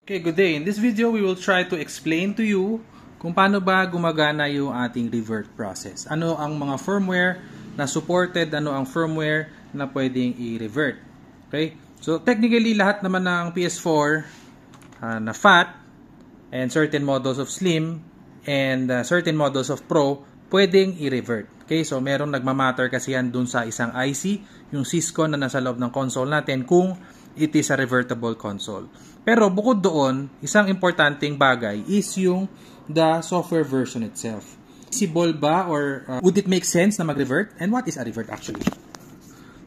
Okay, good day. In this video, we will try to explain to you kung paano ba gumagana yung ating revert process. Ano ang mga firmware na supported, ano ang firmware na pwedeng i-revert. Okay? So, technically, lahat naman ng PS4 na FAT and certain models of Slim and certain models of Pro, pwedeng i-revert. Okay? So, merong nagmamatter kasi yan dun sa isang IC, yung Syscon na nasa loob ng console natin kung it is a revertible console. Pero bukod doon, isang importanteng bagay is yung the software version itself. Possible ba or would it make sense na mag-revert? And what is a revert actually?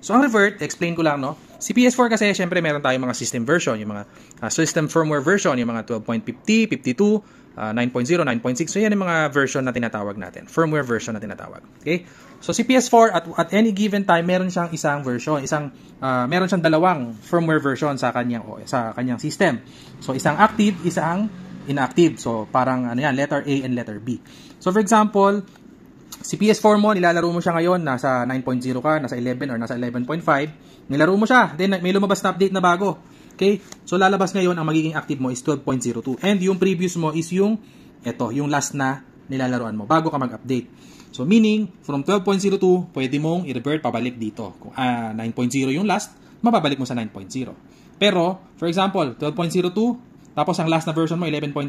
So ang revert, explain ko lang, no? Si PS4 kasi, syempre meron tayong mga system version, yung mga system firmware version, yung mga 12.50, 52, 9.0, 9.6. So yan yung mga version na tinatawag natin. Firmware version na tinatawag. Okay? So si PS4 at any given time meron siyang isang version, meron siyang dalawang firmware version sa kanyang system. So isang active, isang inactive. So parang letter A and letter B. So for example, si PS4 mo, nilalaro mo siya ngayon, nasa 9.0 ka, nasa 11 or nasa 11.5, nilaro mo siya, then may lumabas na update na bago. Okay? So lalabas ngayon, ang magiging active mo is 12.02. And yung previous mo is yung last na nilalaroan mo, bago ka mag-update. So meaning, from 12.02, pwede mong i-revert pabalik dito. Kung 9.0 yung last, mababalik mo sa 9.0. Pero, for example, 12.02, tapos ang last na version mo, 11.5,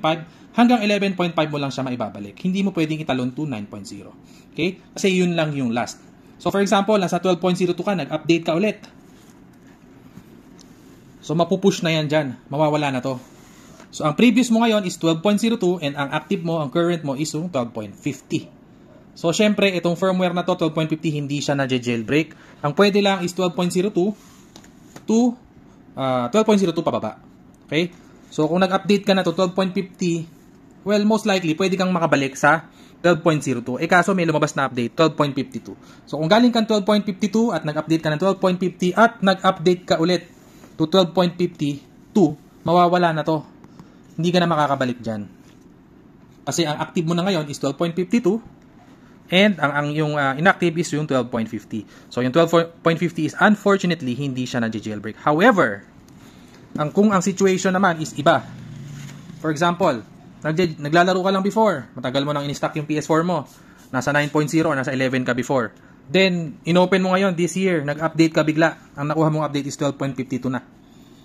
hanggang 11.5 mo lang siya maibabalik. Hindi mo pwedeng italon to 9.0. Okay? Kasi yun lang yung last. So for example, nasa 12.02 ka, nag-update ka ulit. So mapupush na yan dyan. Mawawala na to. So ang previous mo ngayon is 12.02 and ang active mo, ang current mo is yung 12.50. So syempre, itong firmware na to, 12.50, hindi siya na-jailbreak. Ang pwede lang is 12.02 to 12.02 pababa. Okay? So kung nag-update ka na to 12.50, well, most likely, pwede kang makabalik sa 12.02. Kaso may lumabas na update, 12.52. So kung galing kang 12.52 at nag-update ka ng 12.50 at nag-update ka ulit to 12.52, mawawala na to. Hindi ka na makakabalik dyan. Kasi ang active mo na ngayon is 12.52 and ang yung inactive is yung 12.50. So yung 12.50 is unfortunately hindi siya na-jailbreak. However, kung ang situation naman is iba. For example, naglalaro ka lang before, matagal mo nang in-stock yung PS4 mo, nasa 9.0 or nasa 11 ka before. Then, inopen mo ngayon this year, nag-update ka bigla. Ang nakuha mong update is 12.52 na.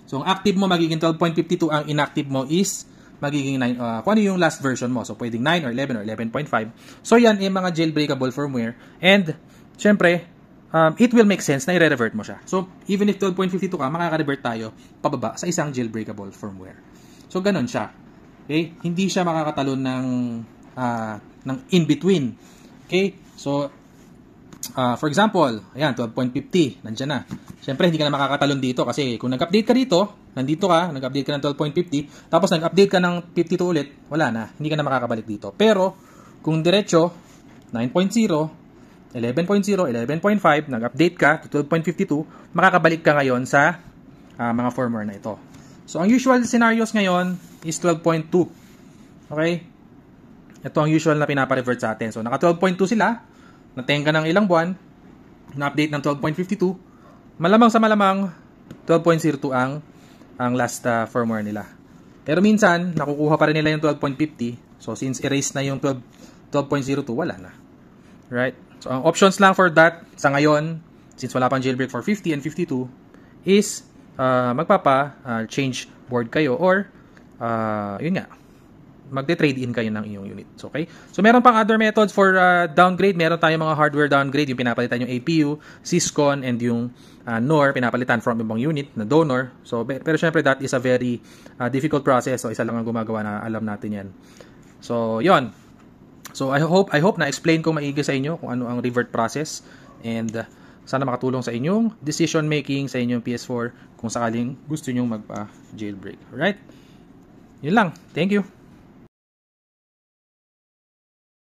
So, ang active mo magiging 12.52, ang inactive mo is magiging 9, kung ano yung last version mo. So, pwedeng 9 or 11 or 11.5. So, yan yung mga jailbreakable firmware. And, syempre, it will make sense na i-revert mo siya. So, even if 12.52 ka, makaka-revert tayo pababa sa isang jailbreakable firmware. So, ganun siya. Okay? Hindi siya makakatalon ng in-between. Okay? So, for example, ayan, 12.50, nandiyan na. Siyempre, hindi ka na makakatalon dito kasi kung nag-update ka dito, nandito ka, nag-update ka ng 12.50, tapos nag-update ka ng 52 ulit, wala na. Hindi ka na makakabalik dito. Pero, kung diretso, 9.0, 11.0, 11.5, nag-update ka to 12.52, makakabalik ka ngayon sa mga firmware na ito. So, ang usual scenarios ngayon is 12.2. Okay? Ito ang usual na pinapa-revert sa atin. So, naka 12.2 sila, natenga ka ng ilang buwan, na-update ng 12.52, malamang sa malamang 12.02 ang last firmware nila. Pero minsan, nakukuha pa rin nila yung 12.50. So, since erase na yung 12.02, wala na. Right? So, ang options lang for that sa ngayon, since wala pang jailbreak for 50 and 52, is change board kayo or yun nga, magde-trade in kayo ng inyong unit. Okay? So, meron pang other methods for downgrade. Meron tayong mga hardware downgrade, yung pinapalitan yung APU, Syscon, and yung NOR, pinapalitan from ibang unit na donor. So, pero syempre, that is a very difficult process. So, isa lang ang gumagawa na alam natin yan. So, yon. So, I hope na-explain ko maigi sa inyo kung ano ang revert process. And sana makatulong sa inyong decision making sa inyong PS4 kung sakaling gusto nyo magpa-jailbreak. Alright? Yun lang. Thank you.